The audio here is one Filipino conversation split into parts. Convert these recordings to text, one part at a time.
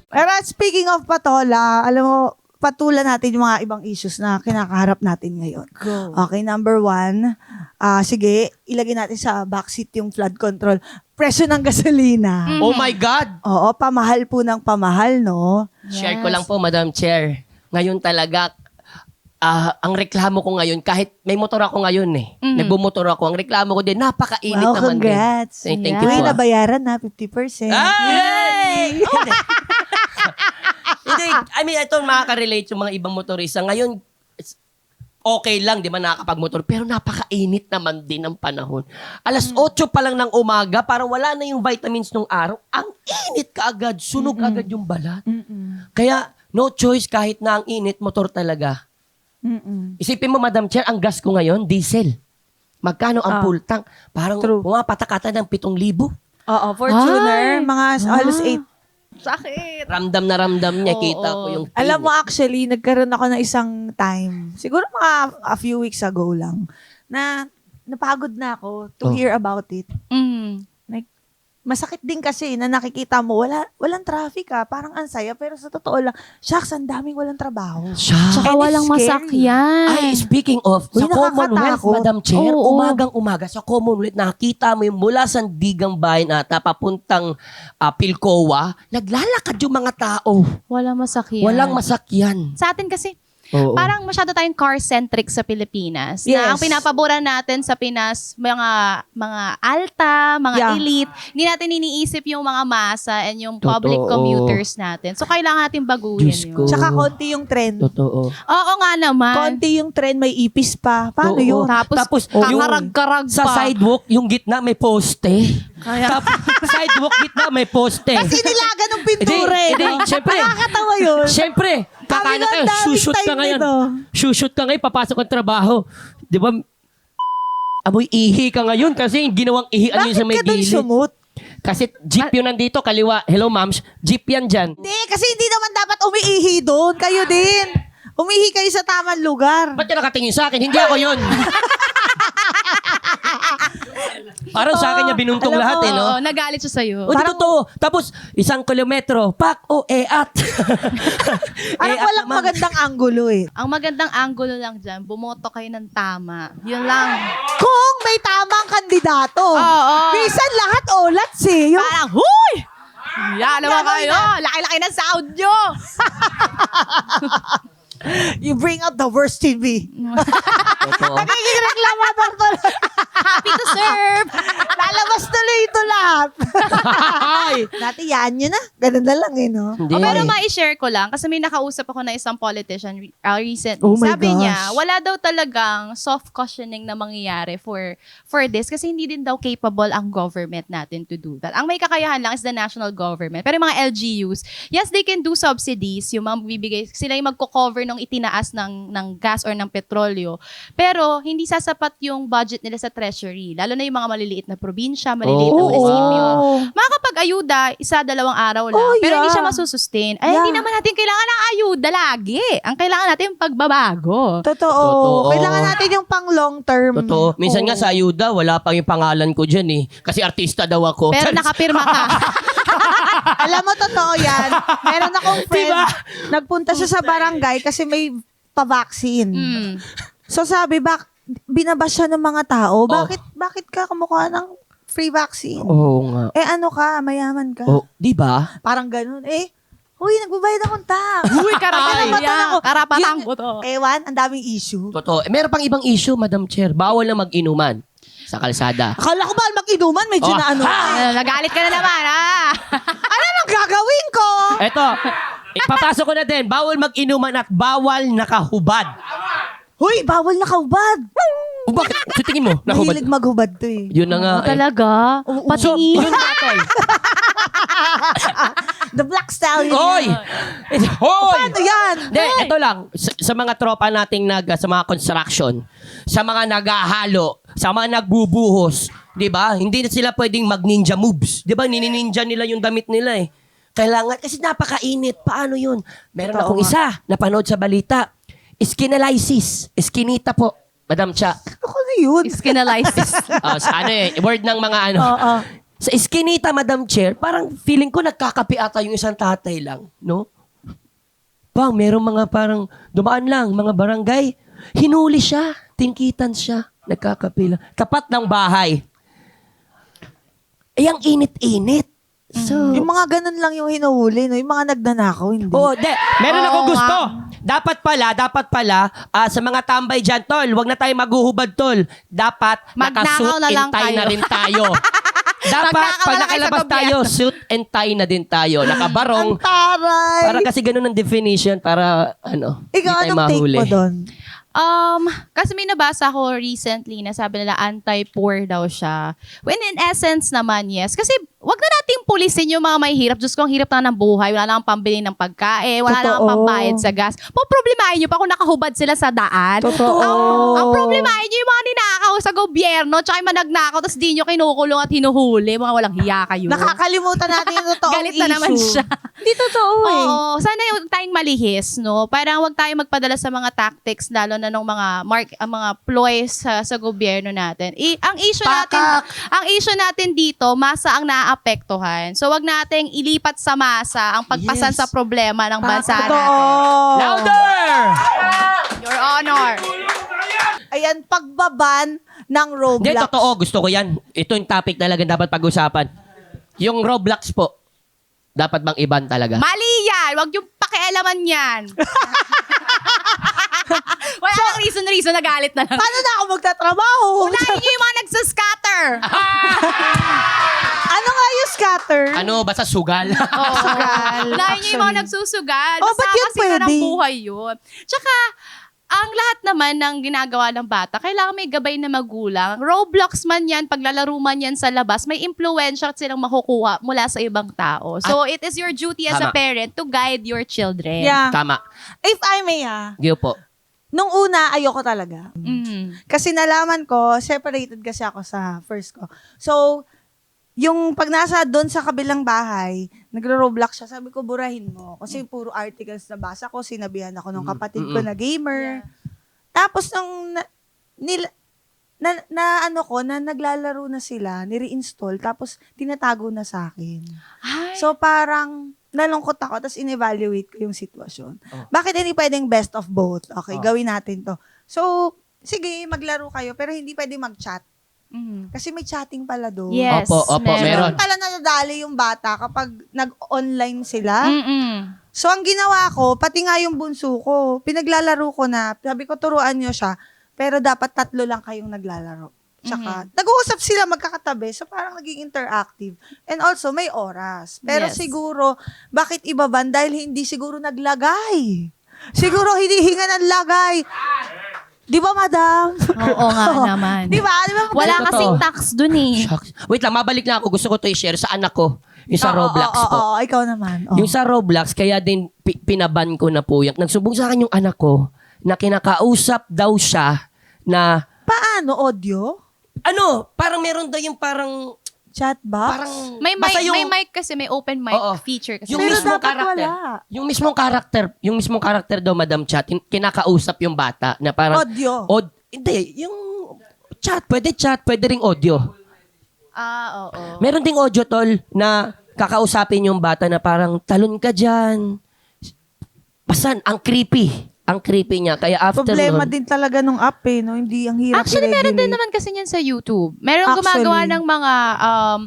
Pero speaking of patola, alam mo, patulan natin yung mga ibang issues na kinakaharap natin ngayon. Go. Okay, number 1, sige, ilagay natin sa backseat yung flood control. Presyo ng gasolina. Oh my God! Oo, pamahal po ng pamahal, no? Share ko lang po, Madam Chair. Ngayon talaga, ang reklamo ko ngayon, kahit may motor ako ngayon nagbumotor ako, ang reklamo ko din, napakainit Wow, naman congrats. din. Thank you May po. nabayaran na, 50%. Ay! Hindi, I mean, ito makaka-relate yung mga ibang motorista. Ngayon, okay lang, di ba, nakakapag-motor. Pero napakainit naman din ang panahon. Alas 8 pa lang ng umaga, parang wala na yung vitamins nung araw. Ang init ka agad, sunog agad yung balat. Kaya, no choice, kahit na ang init, motor talaga. Isipin mo, Madam Chair, ang gas ko ngayon, diesel. Magkano ang full tank? Parang pumapatakata ng 7,000. Oo, Fortuner, mga halos 8. Sakit. Ramdam na ramdam niya, Oo. kita ko yung pain. Alam mo, actually, nagkaroon ako ng isang time, siguro mga a few weeks ago lang, na napagod na ako to hear about it. Like, masakit din kasi na nakikita mo, walang traffic parang ang saya, pero sa totoo lang, shucks, ang daming walang trabaho. Tsaka And walang it's scary. masakyan. Ay, speaking of, Uy, sa Commonwealth, nakakatakot. Madam Chair, Oo. umagang-umaga sa Commonwealth, nakita mo yung mula Sandigang Bayan ata, papuntang Pilcoa, naglalakad yung mga tao. Walang masakyan. Walang masakyan. Sa atin kasi, Oo. parang masyado tayong car-centric sa Pilipinas. Yes. Na ang pinapabura natin sa Pinas, mga alta, mga elite, hindi natin iniisip yung mga masa and yung public Totoo. commuters natin. So, kailangan natin baguhin Diyos yun. ko. Tsaka konti yung trend. Totoo. Oo nga naman. Konti yung trend, may ipis pa. Paano Oo. yun? Tapos yung kakarag-karag sa pa. sidewalk, yung gitna may poste. Kaya- Tapos, sidewalk gitna may poste. Kasi nilaga ng pintura Hindi, no? syempre. Nakakatawa yun. Siyempre, kakana Kami kayo, ang daming shoot ka time ngayon. nito. Shoot ka ngayon, papasok ang trabaho. Di ba? Amoy ihi ka ngayon kasi yung ginawang ihian yun sa may Bakit ka doon gilid. sumut? Kasi jeep yun nandito, kaliwa. Hello, ma'ams. Jeep yan dyan. Hindi, kasi hindi naman dapat umiihi doon. Kayo din. Umihi kayo sa tamang lugar. Ba't ka nakatingin sa akin? Hindi ako yun. Parang sa akin niya binuntong Alam lahat mo, no? Oo, nagalit siya sa'yo. O, di totoo. Tapos, 1 kilometro. Pak o eat. Parang walang magandang anggulo Ang magandang angulo lang dyan, bumoto kayo ng tama. Yun lang. Kung may tamang kandidato. Oo. Minsan lahat olats Yung Parang, huy! Yan naman Gagawin kayo. Laki-laki ng sound nyo. you bring out the worst TV. Totoo. Nagiging reklamador to. Happy to serve. Lalabas tuloy ito lahat. Ay! Dati yan yun Ganun na lang no? Hindi. Pero ma-share ko lang, kasi may nakausap ako na isang politician recently. Oh my Sabi gosh. niya, wala daw talagang soft cushioning na mangyayari for this kasi hindi din daw capable ang government natin to do that. Ang may kakayahan lang is the national government. Pero yung mga LGUs, yes, they can do subsidies, yung mga bibigay, sila yung magko-cover ng itinaas ng gas or ng petrolyo. Pero hindi sasapat yung budget nila sa treasury. Lalo na yung mga maliliit na probinsya, maliliit na munisipyo. Makakapag-ayuda, 1-2 araw lang. Oh, Pero hindi yeah. siya masusustain. Ay, Yeah. hindi naman natin kailangan ng ayuda lagi. Ang kailangan natin pagbabago. Totoo. Totoo. Kailangan natin yung pang long term. Totoo. Minsan nga sa ayuda, wala pang yung pangalan ko dyan Kasi artista daw ako. Pero nakapirma ka. Alam mo, totoo yan. Meron akong friend, Diba? nagpunta siya sa barangay kasi may pa-vaccine. Mm. So sabi, binabas siya ng mga tao, bakit ka kumukha ng free vaccine? Oo nga. Ano ka, mayaman ka. Oh, di ba? Parang ganun. Huy, nagbabayad akong tax. Uy, karapatan Karapatan yan. ako. Karapatan Yun- ko to. Ewan, ang daming issue. Totoo. Meron pang ibang issue, Madam Chair. Bawal na mag-inuman sa kalsada. Akala ko ba mag-inuman, medyo Oh, na ano. Nagalit ka na naman, Ano nang gagawin ko? Eto, ipapasok ko na din. Bawal mag-inuman at bawal nakahubad. Huy, bawal nakahubad. O bakit? Sa tingin mo, nakahubad? Mahilig maghubad to Yun na nga Talaga? So, Patingin. yun natin. The Black Stallion. Hoy! Hoy! Paano yan? Hindi, ito lang. Sa mga tropa nating sa mga construction, sa mga naghahalo, sa mga nagbubuhos, di ba? Hindi na sila pwedeng mag-ninja moves. Di ba? Nininja nila yung damit nila Kailangan, kasi napakainit. Paano yun? Meron akong isa, napanood sa balita. Skinalysis. Skinita po. Madam Cha. Ako na yun. Skinalisis. Word ng mga Oo. Sa Eskinita, Madam Chair, parang feeling ko nagkakape ata yung isang tatay lang, no? Bang, merong mga parang dumaan lang, mga barangay. Hinuli siya, tingkitan siya, nagkakape lang. Tapat ng bahay. Ang init-init. So, Yung mga ganun lang yung hinuhuli, no? Yung mga nagnanakaw, hindi. meron Oo ako gusto. nga. Dapat pala, sa mga tambay dyan, tol, wag na tayo maghuhubad, tol. Dapat Magnakaw naka-suit na and lang tie na kayo. rin tayo. Dapat, Magnakaw pag na lang kayo sa nakalabas gobyerno. tayo, suit and tie na din tayo. Nakabarong. Ang taray! Para kasi ganun ang definition para, Ikaw, hindi tayo anong take mahuli. mo doon? Kasi may nabasa ko recently na sabi nila anti-poor daw siya. When in essence naman, yes. Kasi wag na nating pulisin yung mga may hirap. Diyos ko, ang hirap na ng buhay. Wala lang pambili ng pagkain. Wala lang Totoo. pambayad sa gas. Problemahin nyo pa kung nakahubad sila sa daan. Totoo. Ang problemahin nyo yung mga ninakaw sa gobyerno tsaka yung managnakaw tapos di nyo kinukulong at hinuhuli. Mga walang hiya kayo. Nakakalimutan natin yung totoong Galit na naman issue. siya. Hindi totoo eh. Oo, sana huwag tayong malihis, no? Parang huwag tayong magpadala sa mga tactics, lalo na ng mga ploys sa gobyerno natin. Ang issue natin dito, masa ang naaapektuhan. So huwag nating ilipat sa masa ang pagpasan Yes. sa problema ng bansa Totoo. natin. Louder! Your Honor. Ayan, pagbaban ng Roblox. Hindi, totoo. Gusto ko yan. Ito yung topic talaga dapat pag-usapan. Yung Roblox po, dapat bang iban talaga? Mali yan! Huwag yung pakialaman yan. Wala nang reason na galit na lang. Paano na ako magtatrabaho? Unahin niyo yung mga nagsascatter. Ano nga yung scatter? Ano, basta sugal? Unahin niyo yung mga nagsusugal. Oh, Basta ba't yun kasi na ng pwede? buhay yun. Tsaka, ang lahat naman ng ginagawa ng bata, kailangan may gabay na magulang. Roblox man yan, paglalaro man yan sa labas, may impluensya silang makukuha mula sa ibang tao. So, it is your duty as a Tama. parent to guide your children. Yeah. Tama. If I may Giyo po. nung una, ayoko talaga. Mhm. Kasi nalaman ko, separated kasi ako sa first ko. So, yung pag nasa doon sa kabilang bahay, nagro-Roblox siya, sabi ko, burahin mo. Kasi puro articles na basa ko, sinabihan ako ng kapatid ko na gamer. Tapos nung naglalaro na sila, nire-install, tapos tinatago na sa akin. Ay, So parang nalungkot ako, tapos in-evaluate ko yung sitwasyon. Oh. Bakit hindi pwedeng best of both? Okay, Oh. gawin natin to. So, sige, maglaro kayo, pero hindi pwedeng mag-chat. mhm. Kasi may chatting pala doon. Yes, Opo, meron. Doon pala nadadali yung bata kapag nag-online sila. Mhm. So, ang ginawa ko, pati nga yung bunso ko, pinaglalaro ko na, sabi ko, turuan nyo siya, pero dapat 3 lang kayong naglalaro. Tsaka, nag-uusap sila magkakatabi, so parang naging interactive. And also, may oras. Pero Yes. siguro, bakit ibaban? Dahil hindi siguro naglagay. Siguro hinihinga ng lagay. Di ba, madam? Oo nga naman. Di ba? Di ba? Wala Totoo. kasing tax dun eh. Shucks. Wait lang, mabalik na ako. Gusto ko to i-share sa anak ko. Yung sa Roblox po. Oo, ikaw naman. Oo. Yung sa Roblox, kaya din pinaban ko na po yan. Nagsubong sa akin yung anak ko na kinakausap daw siya na, Paano? Audio? parang meron daw yung parang, Chatbox? May basta mic kasi, may open mic Oo. feature kasi. yung Pero mismong dapat karakter. wala. Yung mismong karakter daw, Madam Chat, kinakausap yung bata na parang, Audio. Hindi, yung chat, pwede ring audio. Oo. Meron ding audio, tol, na kakausapin yung bata na parang, talon ka dyan. Basan, ang creepy. Ang creepy niya. Kaya after Problema nun, din talaga nung app eh, no? Hindi ang hirap Actually, meron din i-regulate. naman kasi yan sa YouTube. Meron Actually. gumagawa ng mga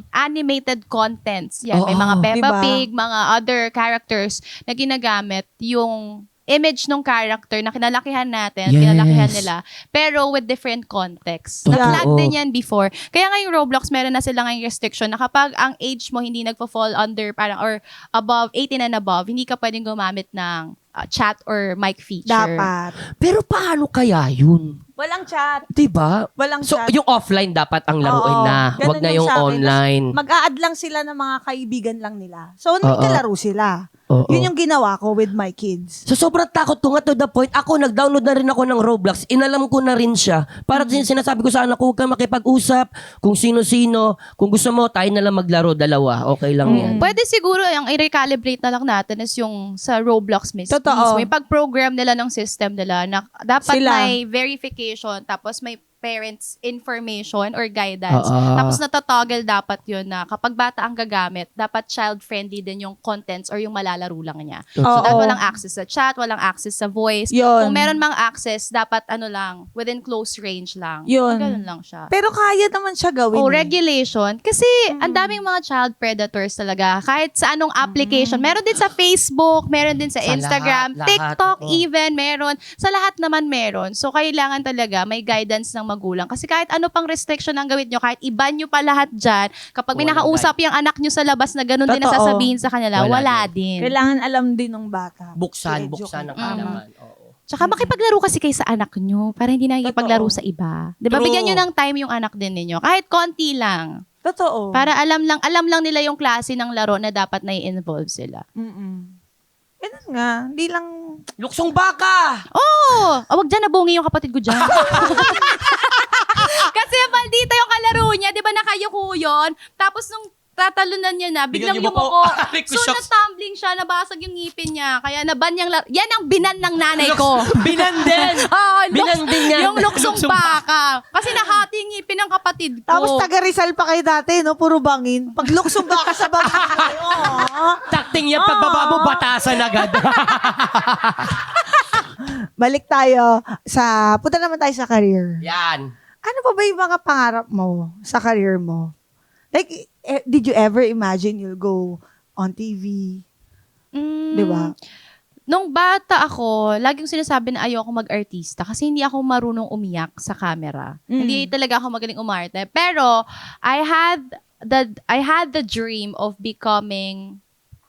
animated contents. Yan, may Oo. mga Peppa Diba? Pig, mga other characters na ginagamit yung image ng character na kinalakihan natin, Yes. kinalakihan nila, pero with different context. Totoo. Na-flag din yan before. Kaya nga yung Roblox, meron na silang ngayong restriction na kapag ang age mo hindi nagpo-fall under parang or above, 18 and above, hindi ka pwedeng gumamit ng chat or mic feature. Dapat. pero paano kaya yun? Walang chat. Diba? Walang So, chat. yung offline dapat ang laruin Oo. na. Ganun Wag na yung yung sa akin. online. Mag-a-add lang sila ng mga kaibigan lang nila. So, nagkalaro sila. Oo. Yun yung ginawa ko with my kids. So, sobrang takot ko nga to the point. Ako, nag-download na rin ako ng Roblox. Inalam ko na rin siya. Para sinasabi ko sa anak ko, huwag kang makipag-usap. Kung sino-sino. Kung gusto mo, tayo na lang maglaro. Dalawa. Okay lang yan. Pwede siguro, ang i-recalibrate na lang natin is yung sa Roblox mismo. Totoo. Yung pag-program nila ng system nila na dapat Sila. may verification tapos may parents' information or guidance. Oo. Tapos natatoggle dapat yun na kapag bata ang gagamit, dapat child-friendly din yung contents or yung malalaro lang niya. So, Oo. dapat walang access sa chat, walang access sa voice. Yun. Kung meron mang access, dapat lang, within close range lang. Yun. Ganun lang siya. Pero kaya naman siya gawin. Oh, eh. regulation. Kasi ang daming mga child predators talaga. Kahit sa anong application. Meron din sa Facebook, meron din sa Sa Instagram, lahat, TikTok oo. even, meron. Sa lahat naman meron. So, kailangan talaga may guidance ng magulang. Kasi kahit ano pang restriction ang gawin nyo, kahit iban nyo pa lahat dyan, kapag may Walang nakausap yung anak nyo sa labas na ganun din Totoo. nasasabihin sa kanila, Wala wala din. Kailangan alam din ng bata. Buksan I-educate. ang kalaman. Oo. Tsaka makipaglaro kasi kayo sa anak nyo para hindi nakikipaglaro Totoo. sa iba. Di ba? True. Bigyan nyo ng time yung anak din ninyo. Kahit konti lang. Totoo. Para alam lang nila yung klase ng laro na dapat na i-involve sila. Ganun nga. Hindi lang... Luksong baka! Oh! Wag dyan, nabungi yung kapatid ko dyan. Kasi maldita yung kalaro niya, di ba nakayuko yun? Tapos nung tatalunan niya na, biglang Biglang yumuko. Aray ko, So, shocks. na-tumbling siya, nabasag yung ngipin niya. Kaya naban niyang yan ang binan ng nanay ko. Binanden! Ah, Binanding niya. yung luksong baka. Kasi nahati yung ngipin ng kapatid ko. Tapos taga Rizal pa kayo dati, no? Puro bangin. Pag luksong baka sa bangin. Takting niya, pagbaba mo, batasan agad. Balik tayo sa... Punta naman tayo sa career. Yan. Ano pa ba yung mga pangarap mo sa career mo? Like, did you ever imagine you'll go on TV? Di ba? Nung bata ako, laging sinasabi na ayoko mag-artista kasi hindi ako marunong umiyak sa camera. Hindi talaga ako magaling umarte. Pero I had the dream of becoming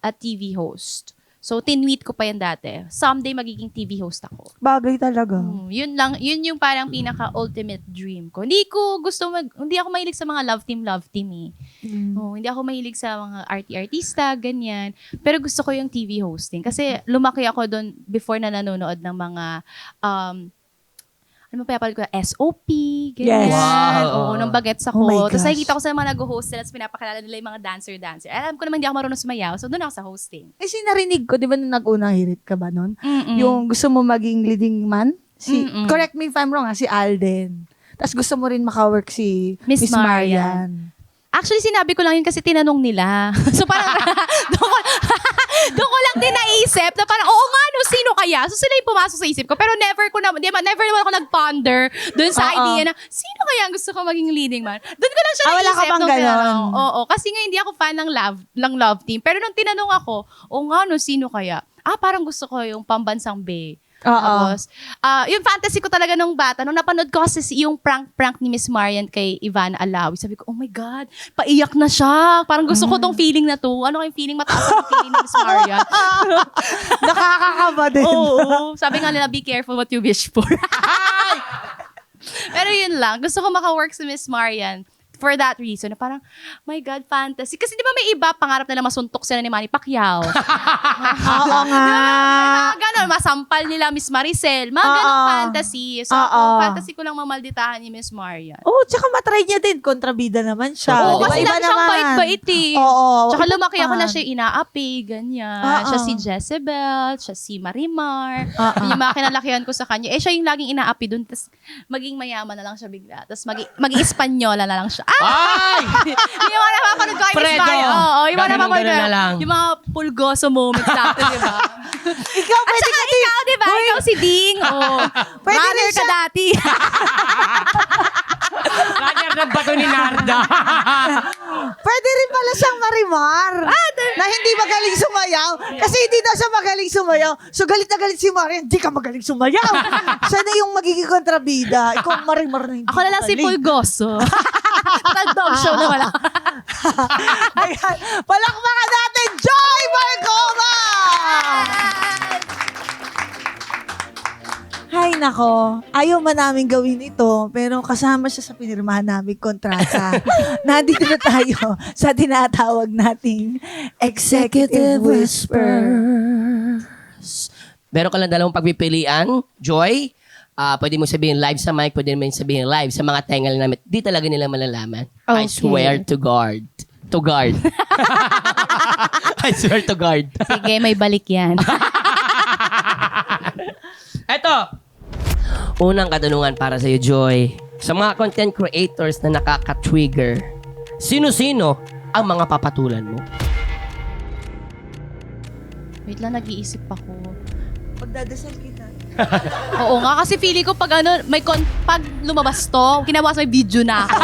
a TV host. So, tinweet ko pa yan dati. Someday, magiging TV host ako. Bagay talaga. Yun yung parang pinaka-ultimate dream ko. Hindi ako mahilig sa mga love team eh. Hindi ako mahilig sa mga artista, ganyan. Pero gusto ko yung TV hosting. Kasi lumaki ako doon before na nanonood ng mga, ano pa ko, SOP, ganyan. Yes. Wow. Oo, nung bagets ako. Oh my Tapos gosh. nakikita ko sa mga nag-host sila, tapos pinapakilala nila yung mga dancer. Alam ko naman hindi ako marunong sumayaw, so doon ako sa hosting. Kasi narinig ko, di ba nung nag-unang hirit ka ba nun? Mm-mm. Yung gusto mo maging leading man? Mm-mm. Correct me if I'm wrong, si Alden. Tapos gusto mo rin makawork si Miss Miss Marian. Actually, sinabi ko lang yun kasi tinanong nila. So parang, doon ko lang din naisip na parang, oo nga, no, sino kaya? So sila yung pumasok sa isip ko. Pero never naman ako nag-ponder doon sa Oo. idea na, sino kaya ang gusto ko maging leading man? Doon ko lang siya Wala naisip. ka bang nung ganon? tinanong. Oo, kasi nga hindi ako fan ng love team. Pero nung tinanong ako, oo nga, no, sino kaya? Parang gusto ko yung pambansang Bay. Oo. Tapos, yung fantasy ko talaga nung bata, nung napanood ko kasi yung prank ni Miss Marian kay Ivana Alawi, sabi ko, oh my God, paiyak na siya. Parang gusto ko tong feeling na to. Ano kayong feeling? Mataas ang feeling ni Miss Marian. Nakakakaba din. Oo. Sabi nga nila, be careful what you wish for. Pero yun lang. Gusto ko maka-work sa Miss Marian for that reason. Na parang, my God, fantasy. Kasi di ba may iba, pangarap nila masuntok sila ni Manny Pacquiao. Oo nga. Mga ganon, masampal nila Miss Maricel. Mga ganong fantasy. So, fantasy ko lang mamalditahan ni Miss Marian. Oh, tsaka matry niya din. Kontrabida naman siya. Oo, Di ba? kasi Iba lagi siyang naman. bait-bait eh. Oo. Tsaka iba lumaki ako naman. na siya inaapi, ganyan. Oo. Siya si Jezebel, siya si Marimar. Oo. Yung mga kinalakihan ko sa kanya. Siya yung laging inaapi dun, tapos maging mayaman na lang siya bigla. Tapos maging Espanyola na lang siya. Ay! Yung mga napapanood ko kay Miss Fredo. Marian. Oo, yung mga Ganun napapanood na ko. lang. Yung mga pulgoso moments natin, di ba? Ikaw, At pwede saka ka din. ikaw, di ba? Ikaw si Ding. Oh. Pwede Runner rin ka siya. dati. Roger ng bato ni Narda. Pwede rin pala siyang marimar. Na hindi magaling sumayaw. Kasi hindi daw siya magaling sumayaw. So galit na galit si Marian, hindi ka magaling sumayaw. Siya na yung magiging kontrabida. Ikaw marimar na hindi Ako na lang si magaling. Pulgoso. Tag-dog show na wala. Ayan. Palakpakan natin, Joy Marcoma! Hay nako, ayaw man namin gawin ito, pero kasama siya sa pinirmahan naming kontrata. Nandito na tayo sa tinatawag nating Executive Whispers. Meron ka lang dalawang pagpipilian, Joy. Pwede mo sabihin live sa mic, pwede mo sabihin live sa mga tenga namin. Di talaga nila malalaman. I Okay. swear to God. To guard. I swear to God. Sige, may balik yan. Eto. Unang katanungan para sa'yo, Joy. Sa mga content creators na nakaka-trigger, sino-sino ang mga papatulan mo? Wait lang, nag-iisip ako. Pagdadasal kita. Oo nga, kasi feeling ko pag pag lumabas to, kinabukas may video na ako.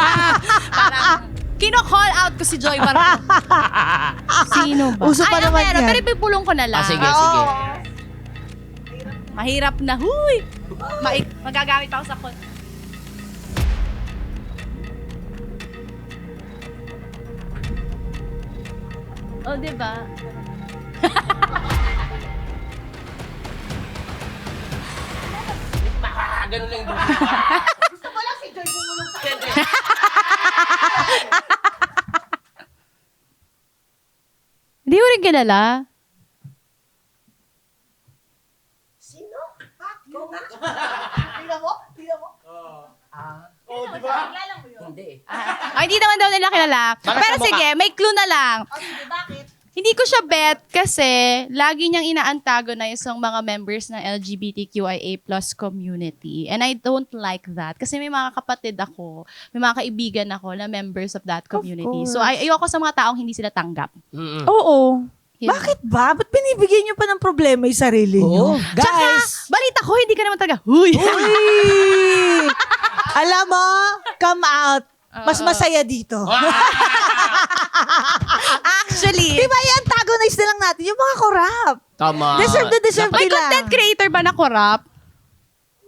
Parang, kino-call out ko si Joy Barco. Sino ba? Uso pa naman meron, yan. pero ipipulong ko na lang. Sige, sige. Mahirap na. Huy! Magagamit pa ako sa Oh, diba? Ganun lang yung Gusto ko lang si Joy bumulong sa akin. Hindi mo rin kilala. Sino? Ha? Go nga. Tingnan mo? Tingnan mo? Hindi. Hindi naman daw nila kilala. Baka Pero sa mukha. sige, may clue na lang. Sige, bakit? Hindi ko siya bet kasi lagi niyang ina-antagonize ang mga members ng LGBTQIA+ community. And I don't like that. Kasi may mga kapatid ako, may mga kaibigan ako na members of that community. So ayoko sa mga taong hindi sila tanggap. Mm-mm. Oo. Yun. Bakit ba? Ba't binibigyan niyo pa ng problema yung sarili niyo? Oo. Guys! Balita ko, hindi ka naman talaga, huy! Uy! Alam mo, come out. Mas masaya dito. Actually, Di ba i-antagonize na lang natin yung mga corrupt? Tama. Deserve na deserve may nila. content creator ba na corrupt?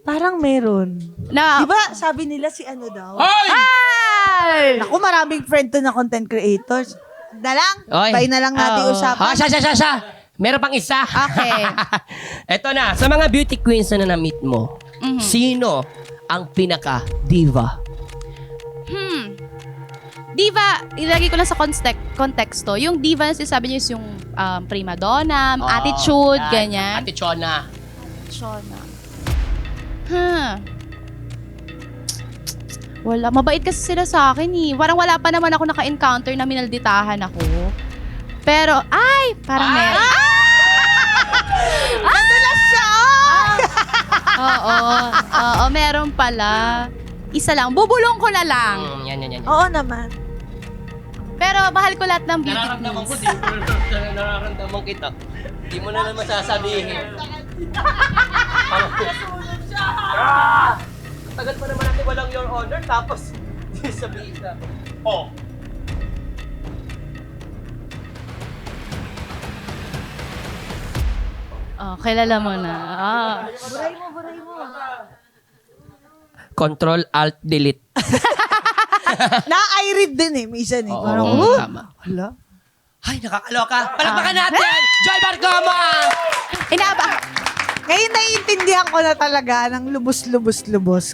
Parang meron. Na, Di ba sabi nila si ano daw? Hoy! Ay! Ako maraming friend to na content creators. Na lang? Oy. Bye na lang natin Oo. usapan. Siya. Meron pang isa. Okay. Eto na, sa mga beauty queens na na-meet mo, sino ang pinaka-diva? Diva, ilagay ko lang sa konteksto. Yung diva na sinasabi niyo is yung prima donna, attitude, ganyan. Atichona. Shona. Wala. Mabait kasi sila sa akin eh. Parang wala pa naman ako naka-encounter na minalditahan ako. Pero, parang meron. Nadulas siya! Oo, meron pala. Isa lang. Bubulong ko na lang. Yan. Oo naman. Pero mahal ko lahat ng beauty Nararamdaman ko, queens. nararamdaman kita. Hindi mo na naman sasabihin. Tagal pa naman natin walang your honor, tapos sabihin na. Oh. Oh, kilala mo na. Buray mo. Control, Alt, Delete. Na-I-read din eh. Minsan eh. Oo, Parang, tama. Hala. Ay, nakakaloka. Palakpakan natin! Joy Barcoma! Ngayon naiintindihan ko na talaga ng lubos.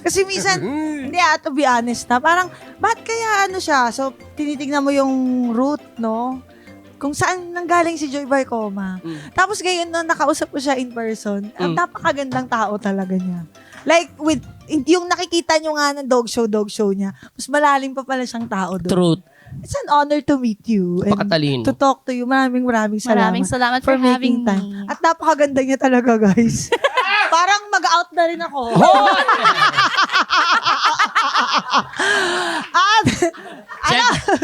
Kasi minsan, hindi to be honest na, parang, ba't kaya ano siya? So, tinitignan mo yung root, no? Kung saan nanggaling si Joy Barcoma. Tapos ngayon, nung nakausap ko siya in person, ang napakagandang tao talaga niya. Like, yung nakikita nyo nga ng dog show niya, mas malalim pa pala siyang tao doon. Truth. It's an honor to meet you. And Pakatalino. to talk to you. Maraming salamat. Maraming salamat for having making time. me. At napakaganda niya talaga, guys. Parang mag-out na rin ako. At,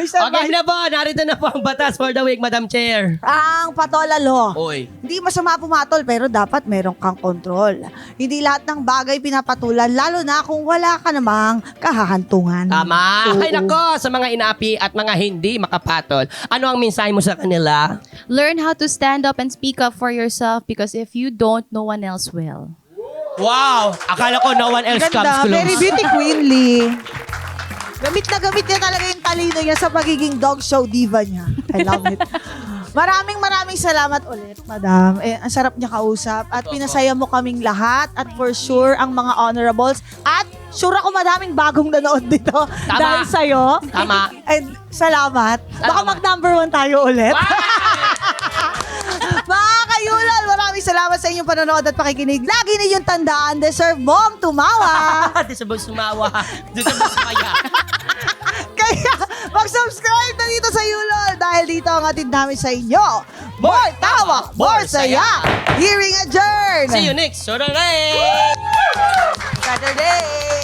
Okay na po, narito na po ang batas for the week, Madam Chair. ang patola law. Oy. Hindi masama pumatol, pero dapat meron kang kontrol. Hindi lahat ng bagay pinapatulan, lalo na kung wala ka namang kahahantungan. Tama. Oo. Ay nako, sa mga inapi at mga hindi makapatol, ano ang mensahe mo sa kanila? Learn how to stand up and speak up for yourself because if you don't, no one else will. Wow! Akala ko no one else comes Ganda, close. very beauty queenly. Gamit na gamit niya talaga yung talino niya sa pagiging dog show diva niya. I love it. Maraming salamat ulit, madam. Ang sarap niya kausap at pinasaya mo kaming lahat at for sure ang mga honorables at sure ako madaming bagong nanood dito dahil sa'yo. Tama. And salamat. Baka Salamat. mag-number 1 tayo ulit. Mga kayulal, maraming salamat sa inyong panonood at pakikinig. Lagi ninyong tandaan, deserve mong tumawa. Di sa sumawa. Di sa sumaya. Kaya mag-subscribe na dito sa Yulol dahil dito ang atid namin sa inyo. More tawa, more saya. Hearing adjourned. See you next Saturday! Saturday.